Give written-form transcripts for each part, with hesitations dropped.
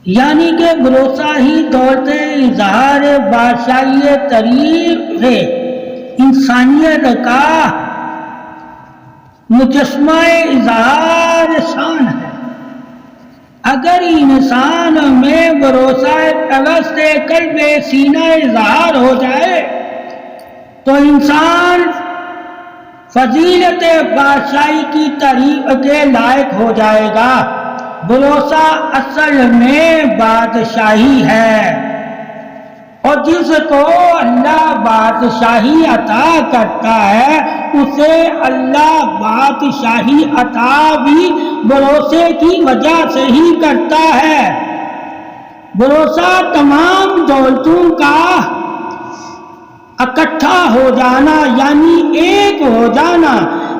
یعنی کہ بھروسہ ہی دولت اظہار بادشاہی طریق ہے، انسانیت کا مجسمہ اظہار شان ہے۔ اگر انسان میں بھروسہ طلسم قلب سینہ اظہار ہو جائے تو انسان فضیلت بادشاہی کی تعریف کے لائق ہو جائے گا۔ بھروسہ اصل میں بادشاہی ہے، اور جس کو اللہ بادشاہی عطا کرتا ہے اسے اللہ بادشاہی عطا بھی بھروسے کی وجہ سے ہی کرتا ہے۔ بھروسہ تمام دولتوں کا اکٹھا ہو جانا یعنی ایک ہو جانا،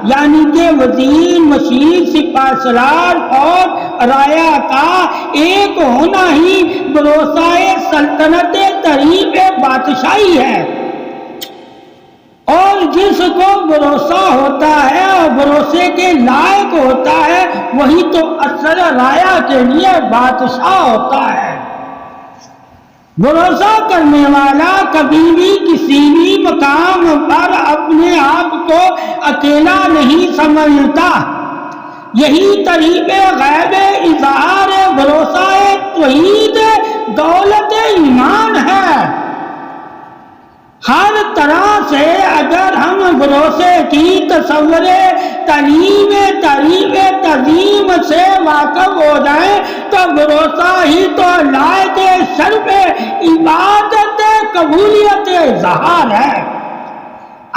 یعنی کہ وزیر، مشیر، سپاہ سالار اور رعایا کا ایک ہونا ہی بھروسہ سلطنت طریق بادشاہی ہے۔ اور جس کو بھروسہ ہوتا ہے اور بھروسے کے لائق ہوتا ہے وہی تو اصل رعایا کے لیے بادشاہ ہوتا ہے۔ بھروسہ کرنے والا کبھی بھی کسی بھی مقام پر اپنے آپ کو اکیلا نہیں سمجھتا۔ یہی طریق غیب اظہار بھروسہ توحید دولت ایمان ہے۔ ہر طرح سے اگر ہم بھروسے کی تصور تعریف تعظیم سے واقف ہو جائیں تو بھروسہ ہی تو لائق شرف عبادت قبولیت اظہار ہے۔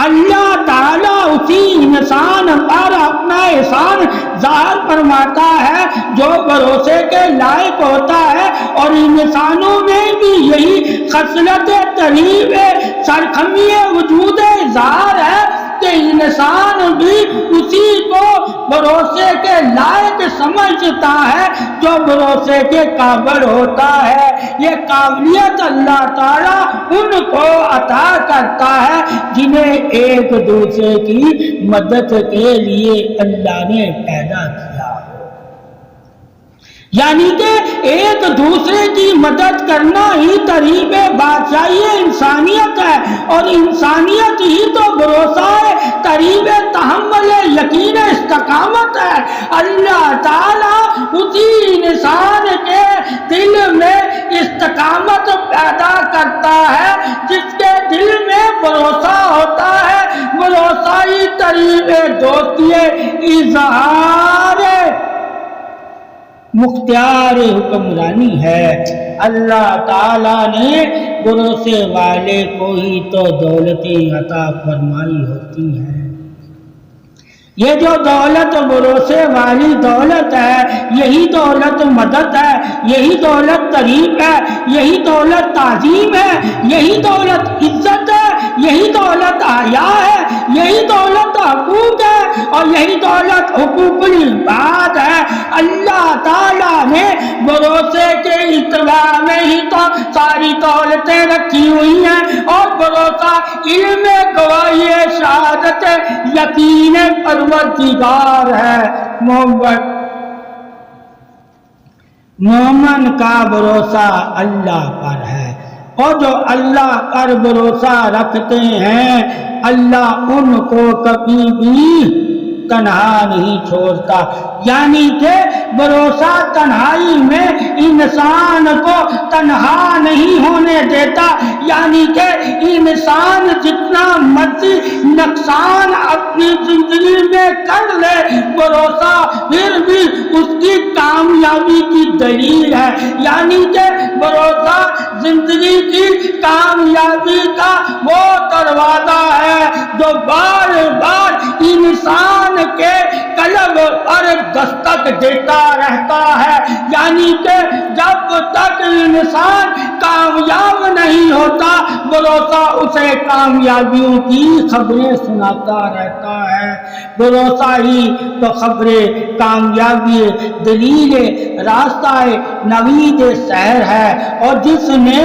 اللہ تعالیٰ اسی انسان پر اپنا احسان ظاہر فرماتا ہے جو بھروسے کے لائق ہوتا ہے، اور انسانوں میں بھی یہی خصلت طریب سرخمی وجود اظہار ہے کہ انسان بھی اسی کو بھروسے کے لائق سمجھتا ہے جو بھروسے کے قابل ہوتا ہے۔ یہ قابلیت اللہ تعالیٰ ان کو عطا کرتا ہے جنہیں ایک دوسرے کی مدد کے لیے اللہ نے پیدا کیا ہو۔ یعنی کہ ایک دوسرے کی مدد کرنا ہی طریق بادشاہی انسانیت ہے، اور انسانیت ہی تو بھروسہ ہے، طریق تحمل یقین استقامت ہے۔ اللہ تعالیٰ اسی انسان کے دل میں استقامت پیدا کرتا ہے جس کے دل میں بھروسہ ہوتا ہے۔ بھروسہ ہی طریق دوستی اظہار مختار حکمرانی ہے۔ اللہ تعالیٰ نے بھروسے والے کو ہی تو دولتیں عطا فرمائی ہوتی ہیں۔ یہ جو دولت بھروسے والی دولت ہے یہی دولت مدد ہے، یہی دولت طریق ہے، یہی دولت تعظیم ہے، یہی دولت عزت ہے، یہی دولت حیا ہے، یہی دولت حقوق ہے، اور یہی دولت حقوق العباد ہے۔ اللہ تعالیٰ نے بھروسے کے اتباع میں ہی تو ساری دولتیں رکھی ہوئی ہیں، اور بھروسہ علم گواہی شہادت یقین پروردگار ہے۔ مومن کا بھروسہ اللہ پر ہے، اور جو اللہ پر بھروسہ رکھتے ہیں اللہ ان کو کبھی بھی تنہا نہیں چھوڑتا۔ یعنی کہ بھروسہ تنہائی میں انسان کو تنہا نہیں ہونے دیتا، یعنی کہ انسان جتنا مرضی نقصان اپنی زندگی میں کر لے بھروسہ پھر بھی اس کی کامیابی کی دلیل ہے۔ یعنی کہ بھروسہ زندگی کی کامیابی کا وہ دروازہ ہے جو بار بار انسان کے قلب پر دستک دیتا رہتا ہے۔ یعنی کہ جب تک انسان کامیاب نہیں ہوتا بھروسہ اسے کامیابیوں کی خبریں سناتا رہتا ہے۔ بھروسہ ہی تو خبریں کامیابی دلیل راستہ نوید سحر ہے، اور جس نے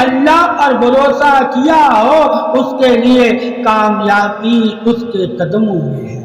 اللہ پر بھروسہ کیا ہو اس کے لیے کامیابی اس کے قدموں میں ہے۔